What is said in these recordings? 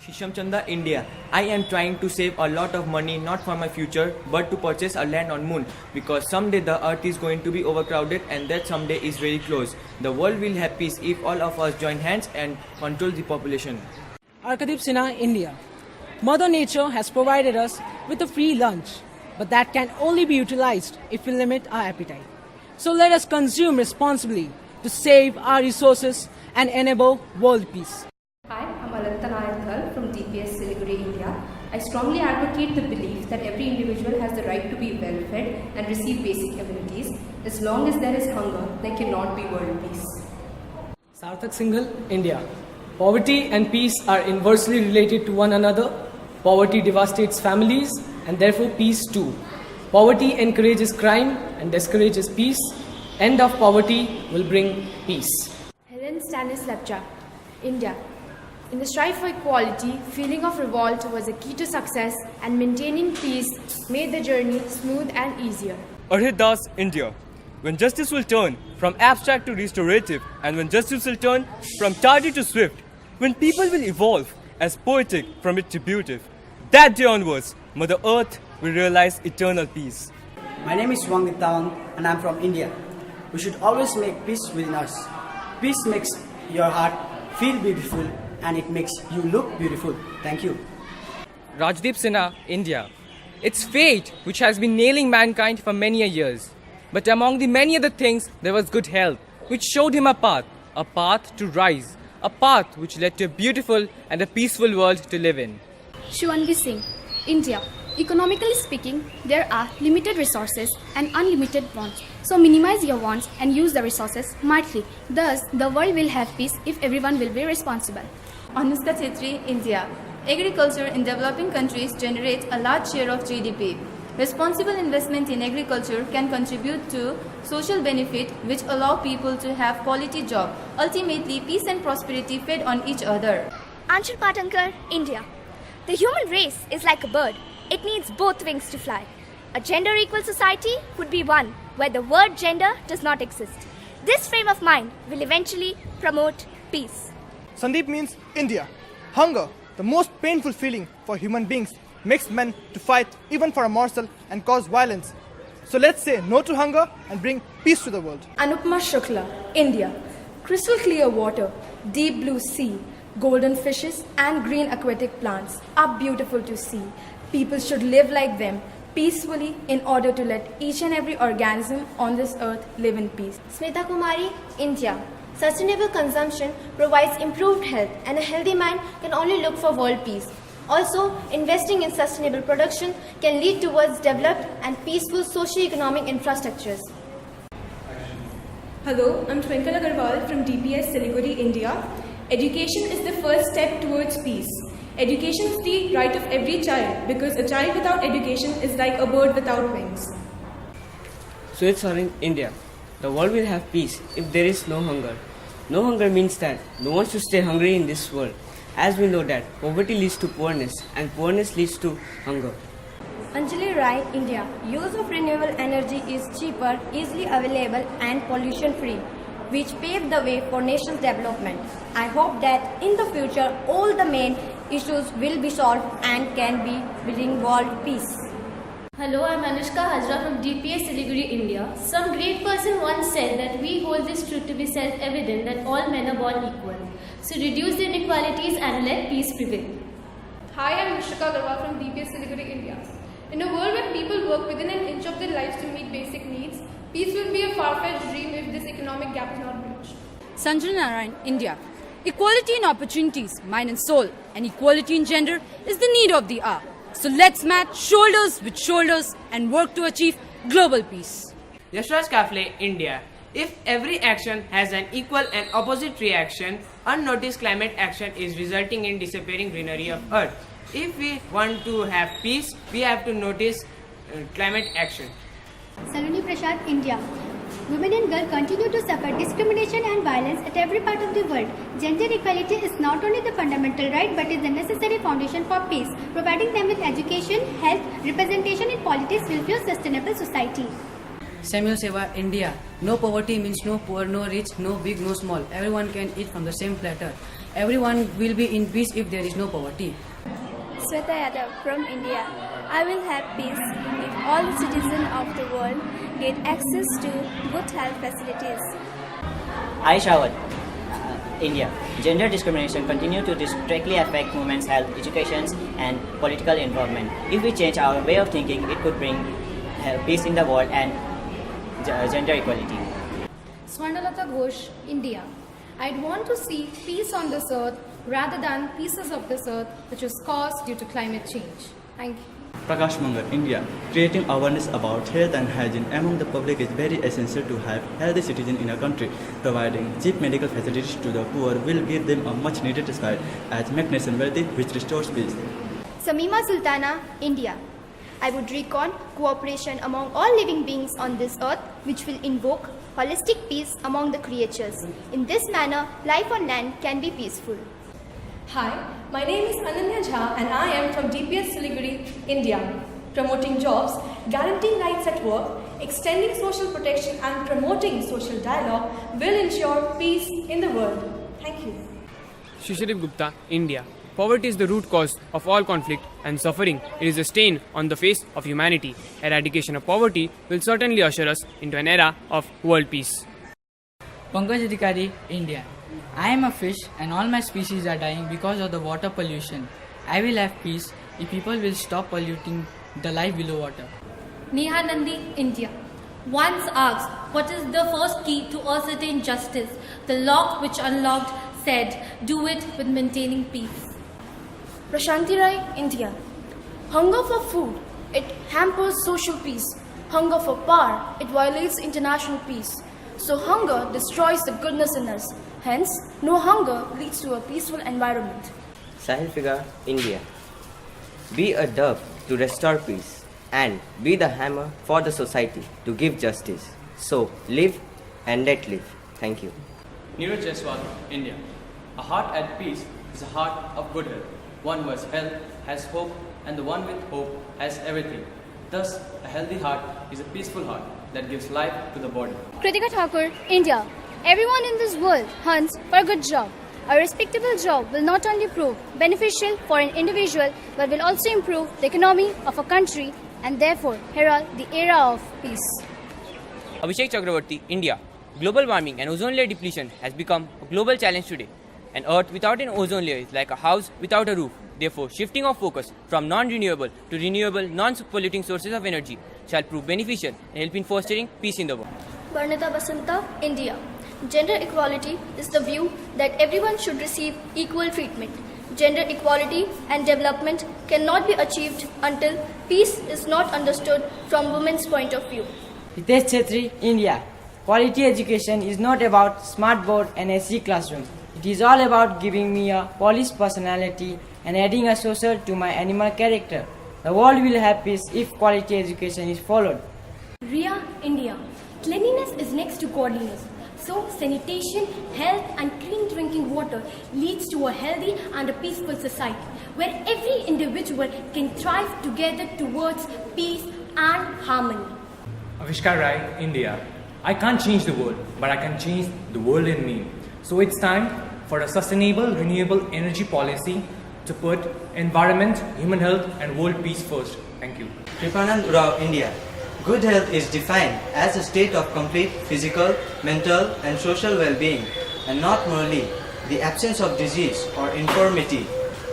Shishamchanda, India. I am trying to save a lot of money not for my future but to purchase a land on moon because someday the earth is going to be overcrowded and that someday is very close. The world will have peace if all of us join hands and control the population. Arkadeep Sinha, India. Mother Nature has provided us with a free lunch, but that can only be utilized if we limit our appetite. So let us consume responsibly to save our resources and enable world peace. Hi, I'm Alantha from DPS Siliguri, India. I strongly advocate the belief that every individual has the right to be well fed and receive basic amenities. As long as there is hunger, there cannot be world peace. Sarthak Singhal, India. Poverty and peace are inversely related to one another. Poverty devastates families and therefore peace too. Poverty encourages crime and discourages peace. End of poverty will bring peace. Helen Stanislavcha, India. In the strive for equality, feeling of revolt was a key to success, and maintaining peace made the journey smooth and easier. Arhit Das, India. When justice will turn from abstract to restorative, and when justice will turn from tardy to swift, when people will evolve as poetic from retributive, that day onwards, Mother Earth will realize eternal peace. My name is Wang Tawang and I am from India. We should always make peace within us. Peace makes your heart feel beautiful and it makes you look beautiful. Thank you. Rajdeep Sinha, India. It's fate which has been nailing mankind for many years. But among the many other things, there was good health, which showed him a path to rise, a path which led to a beautiful and a peaceful world to live in. Shivangi Singh, India. Economically speaking, there are limited resources and unlimited wants. So minimize your wants and use the resources smartly. Thus, the world will have peace if everyone will be responsible. Anushka Chetri, India. Agriculture in developing countries generates a large share of GDP. Responsible investment in agriculture can contribute to social benefit which allow people to have quality job. Ultimately, peace and prosperity fed on each other. Anshul Patankar, India. The human race is like a bird. It needs both wings to fly. A gender-equal society would be one where the word gender does not exist. This frame of mind will eventually promote peace. Sandeep means India. Hunger, the most painful feeling for human beings, makes men to fight even for a morsel and cause violence. So let's say no to hunger and bring peace to the world. Anupma Shukla, India. Crystal clear water, deep blue sea, golden fishes and green aquatic plants are beautiful to see. People should live like them, peacefully, in order to let each and every organism on this earth live in peace. Smita Kumari, India. Sustainable consumption provides improved health, and a healthy mind can only look for world peace. Also, investing in sustainable production can lead towards developed and peaceful socio-economic infrastructures. Hello, I'm Twinkle Agarwal from DPS Siliguri, India. Education is the first step towards peace. Education is the right of every child because a child without education is like a bird without wings. So it's in India. The world will have peace if there is no hunger. No hunger means that no one should stay hungry in this world. As we know that poverty leads to poorness and poorness leads to hunger. Anjali Rai, India. Use of renewable energy is cheaper, easily available and pollution-free, which pave the way for nation's development. I hope that in the future all the main issues will be solved and can be bring world peace. Hello, I'm Anushka Hazra from DPS Siliguri, India. Some great person once said that we hold this truth to be self-evident that all men are born equal. So reduce the inequalities and let peace prevail. Hi, I'm Rishika Agarwal from DPS Siliguri, India. In a world where people work within an inch of their lives to meet basic needs, peace will be a far-fetched dream if this economic gap is not bridged. Sanjana Narayan, India. Equality in opportunities, mind and soul, and equality in gender is the need of the hour. So let's match shoulders with shoulders and work to achieve global peace. Yashwant Kafle, India. If every action has an equal and opposite reaction, unnoticed climate action is resulting in disappearing greenery of Earth. If we want to have peace, we have to notice climate action. Saloni Prasad, India. Women and girls continue to suffer discrimination and violence at every part of the world. Gender equality is not only the fundamental right but is the necessary foundation for peace. Providing them with education, health, representation in politics will fuel sustainable society. Samuel Seva, India. No poverty means no poor, no rich, no big, no small. Everyone can eat from the same platter. Everyone will be in peace if there is no poverty. Sweta Yadav from India. I will have peace if all the citizens of the world get access to good health facilities. I Shawat, India. Gender discrimination continues to directly affect women's health, education, and political involvement. If we change our way of thinking, it could bring peace in the world and gender equality. Swarnalata Ghosh, India. I'd want to see peace on this earth rather than pieces of this earth which is caused due to climate change. Thank you. Prakash Mangar, India. Creating awareness about health and hygiene among the public is very essential to have healthy citizens in a country. Providing cheap medical facilities to the poor will give them a much needed respite as make nation wealthy, which restores peace. Samima Sultana, India. I would recon cooperation among all living beings on this earth, which will invoke holistic peace among the creatures. In this manner, life on land can be peaceful. Hi, my name is Ananya Jha and I am from DPS Siliguri, India. Promoting jobs, guaranteeing rights at work, extending social protection and promoting social dialogue will ensure peace in the world. Thank you. Shishirip Gupta, India. Poverty is the root cause of all conflict and suffering. It is a stain on the face of humanity. Eradication of poverty will certainly usher us into an era of world peace. Pankaj Adhikari, India. I am a fish and all my species are dying because of the water pollution. I will have peace if people will stop polluting the life below water. Neha Nandi, India. Once asked, what is the first key to ascertain justice? The lock which unlocked said, do it with maintaining peace. Prashanti Rai, India. Hunger for food, it hampers social peace. Hunger for power, it violates international peace. So hunger destroys the goodness in us. Hence, no hunger leads to a peaceful environment. Sahil Figure, India. Be a dove to restore peace and be the hammer for the society to give justice. So live and let live. Thank you. Neeraj Jaiswal, India. A heart at peace is a heart of good health. One who has health has hope, and the one with hope has everything. Thus, a healthy heart is a peaceful heart that gives life to the body. Kritika Thakur, India. Everyone in this world hunts for a good job. A respectable job will not only prove beneficial for an individual, but will also improve the economy of a country and therefore herald the era of peace. Abhishek Chakravarti, India. Global warming and ozone layer depletion has become a global challenge today. An earth without an ozone layer is like a house without a roof. Therefore, shifting of focus from non-renewable to renewable, non-polluting sources of energy shall prove beneficial and help in fostering peace in the world. Varnita Basanta, India. Gender equality is the view that everyone should receive equal treatment. Gender equality and development cannot be achieved until peace is not understood from women's point of view. Hitesh Chetri, India. Quality education is not about smart board and AC classroom. It is all about giving me a polished personality and adding a social to my animal character. The world will have peace if quality education is followed. Ria, India. Cleanliness is next to godliness. So, sanitation, health and clean drinking water leads to a healthy and a peaceful society where every individual can thrive together towards peace and harmony. Avishkar Rai, India. I can't change the world, but I can change the world in me. So it's time for a sustainable, renewable energy policy to put environment, human health and world peace first. Thank you. Kripanand Rao, India. Good health is defined as a state of complete physical, mental and social well-being and not merely the absence of disease or infirmity.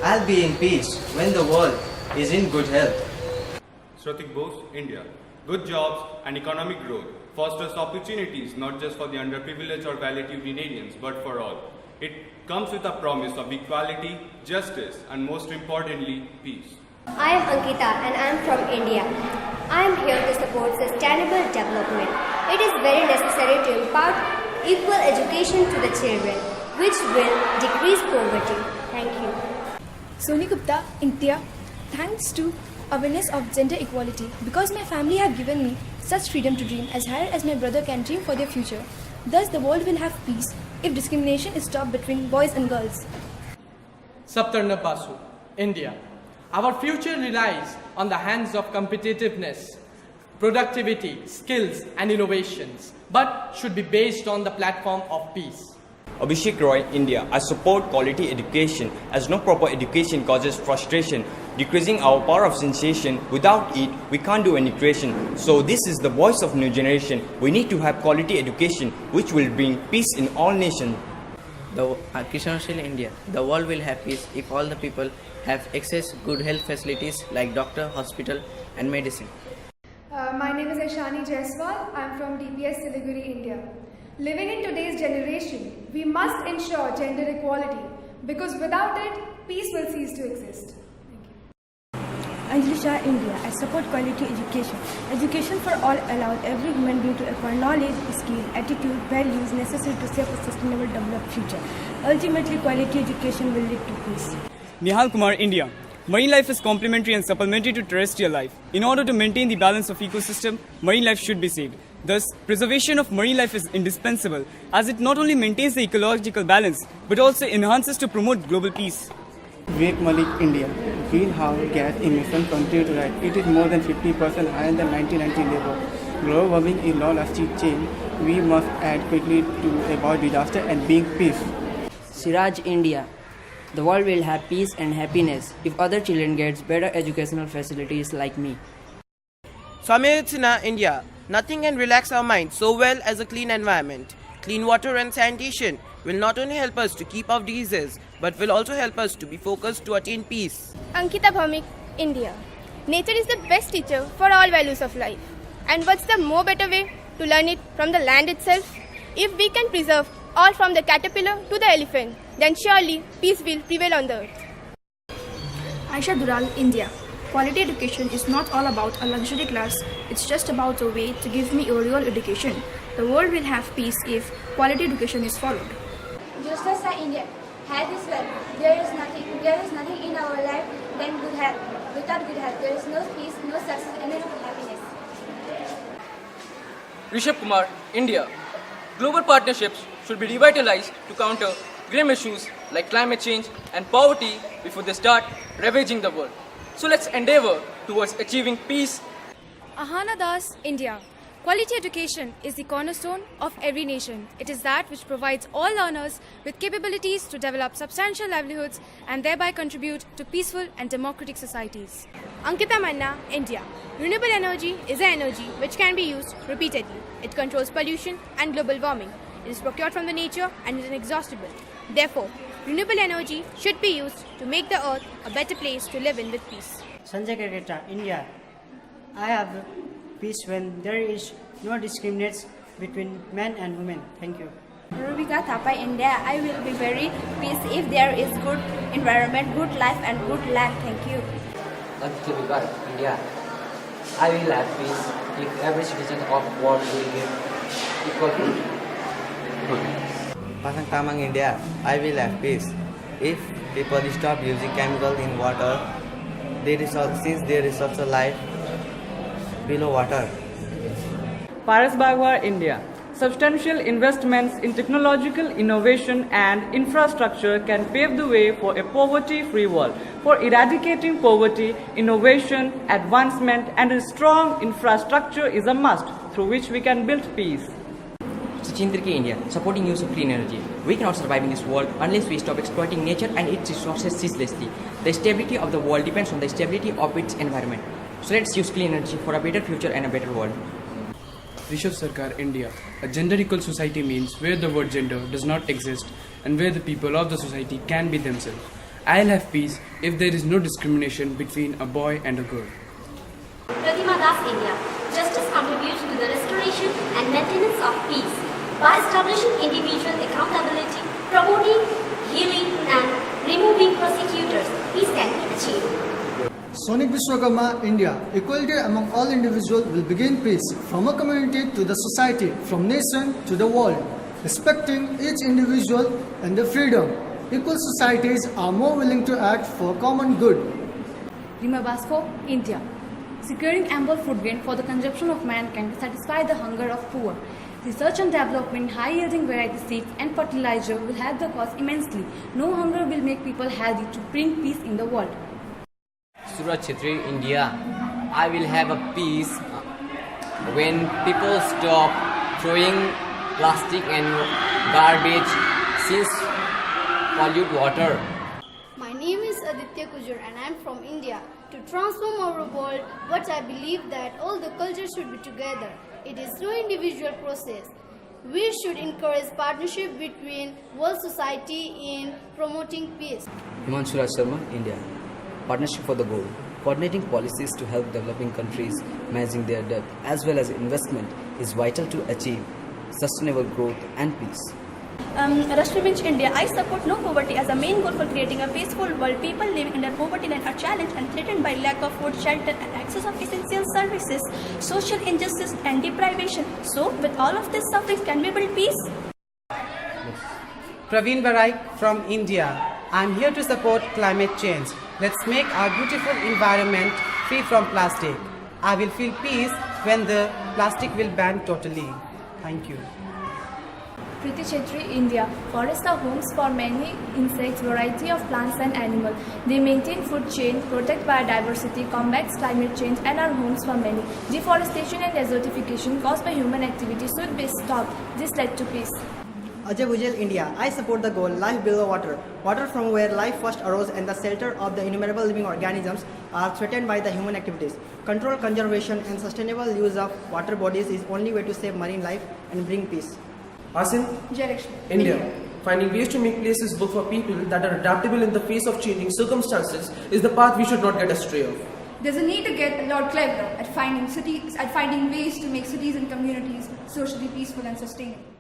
I'll be in peace when the world is in good health. Sratik Bose, India. Good jobs and economic growth fosters opportunities not just for the underprivileged or valetudinarians but for all. It comes with a promise of equality, justice and most importantly, peace. I am Ankita and I am from India. I am here to support sustainable development. It is very necessary to impart equal education to the children, which will decrease poverty. Thank you. Soni Gupta, India. Thanks to awareness of gender equality, because my family have given me such freedom to dream as high as my brother can dream for their future. Thus the world will have peace if discrimination is stopped between boys and girls. Saptarna Basu, India. Our future relies on the hands of competitiveness, productivity, skills and innovations, but should be based on the platform of peace. Abhishek Roy, India. I support quality education as no proper education causes frustration, decreasing our power of sensation. Without it, we can't do any creation. So this is the voice of new generation. We need to have quality education which will bring peace in all nations. Kishanshil, India. The world will have peace if all the people have access good health facilities like doctor, hospital and medicine. My name is Aishani Jaiswal. I am from DPS Siliguri, India. Living in today's generation, we must ensure gender equality because without it, peace will cease to exist. Anjali Shah, India. I support quality education. Education for all allows every human being to acquire knowledge, skill, attitude, values necessary to shape a sustainable developed future. Ultimately, quality education will lead to peace. Nihal Kumar, India. Marine life is complementary and supplementary to terrestrial life. In order to maintain the balance of ecosystem, marine life should be saved. Thus, preservation of marine life is indispensable as it not only maintains the ecological balance but also enhances to promote global peace. Vivek Malik, India. Greenhouse gas emission continue to rise. It is more than 50% higher than 1990 level. Global warming is long-lasting change. We must act quickly to avoid disaster and bring peace. Siraj, India. The world will have peace and happiness if other children get better educational facilities like me. Swamitsina, India. Nothing can relax our minds so well as a clean environment. Clean water and sanitation will not only help us to keep off diseases, but will also help us to be focused to attain peace. Ankita Bhaumik, India. Nature is the best teacher for all values of life. And what's the more better way to learn it from the land itself? If we can preserve all from the caterpillar to the elephant, then surely peace will prevail on the earth. Aisha Dural, India. Quality education is not all about a luxury class, it's just about a way to give me a real education. The world will have peace if quality education is followed. Justasa, India. Health is wealth. There is nothing in our life than good health. Without good health, there is no peace, no success, and no happiness. Rishabh Kumar, India. Global partnerships should be revitalized to counter grim issues like climate change and poverty before they start ravaging the world. So let's endeavor towards achieving peace. Ahana Das, India. Quality education is the cornerstone of every nation. It is that which provides all learners with capabilities to develop substantial livelihoods and thereby contribute to peaceful and democratic societies. Ankita Manna, India. Renewable energy is an energy which can be used repeatedly. It controls pollution and global warming. It is procured from the nature and is inexhaustible. Therefore, renewable energy should be used to make the earth a better place to live in with peace. Sanjay Kaketa, India. I have peace when there is no discrimination between men and women. Thank you. Rubika Thapa, India. I will be very peace if there is good environment, good life and good land. Thank you. Aditya, India. I will have peace if every citizen of the world will give equal food. Pasang Tamang, India. I will have peace if people stop using chemicals in water. Since there is also life below water. Paras Bagwar, India. Substantial investments in technological innovation and infrastructure can pave the way for a poverty-free world. For eradicating poverty, innovation, advancement and a strong infrastructure is a must through which we can build peace. Sachindraki, India. Supporting use of clean energy. We cannot survive in this world unless we stop exploiting nature and its resources ceaselessly. The stability of the world depends on the stability of its environment. So let's use clean energy for a better future and a better world. Rishabh Sarkar, India. A gender equal society means where the word gender does not exist and where the people of the society can be themselves. I'll have peace if there is no discrimination between a boy and a girl. Pratima Das, India. Justice contributes to the restoration and maintenance of peace by establishing individual accountability, promoting healing and removing prosecutors. Peace can be achieved. Sonik Vishwakarma, India. Equality among all individuals will begin peace from a community to the society, from nation to the world. Respecting each individual and their freedom, equal societies are more willing to act for common good. Rima Basko, India. Securing ample food grain for the consumption of mankind to satisfy the hunger of poor. Research and development, high-yielding variety seeds and fertilizer will help the cause immensely. No hunger will make people healthy to bring peace in the world. Suraj Chhetri, India. I will have a peace when people stop throwing plastic and garbage machines pollute water. My name is Aditya Kujur and I am from India. To transform our world, what I believe that all the cultures should be together. It is no individual process. We should encourage partnership between world society in promoting peace. Himanshu Raj Sharma, India. Partnership for the goal. Coordinating policies to help developing countries managing their debt as well as investment is vital to achieve sustainable growth and peace. Rashtraminch India. I support no poverty as a main goal for creating a peaceful world. People living under poverty line are challenged and threatened by lack of food, shelter and access of essential services, social injustice and deprivation. So, with all of this suffering, can we build peace? Praveen Baraik from India. I am here to support climate change. Let's make our beautiful environment free from plastic. I will feel peace when the plastic will ban totally. Thank you. Preeti Chetri, India. Forests are homes for many insects, variety of plants and animals. They maintain food chain, protect biodiversity, combats climate change and are homes for many. Deforestation and desertification caused by human activity should be stopped. This led to peace. Ajay Bujel, India. I support the goal, life below water. Water from where life first arose and the shelter of the innumerable living organisms are threatened by the human activities. Control, conservation and sustainable use of water bodies is only way to save marine life and bring peace. Asin, India. Finding ways to make places work for people that are adaptable in the face of changing circumstances is the path we should not get astray of. There's a need to get a lot cleverer at finding ways to make cities and communities socially peaceful and sustainable.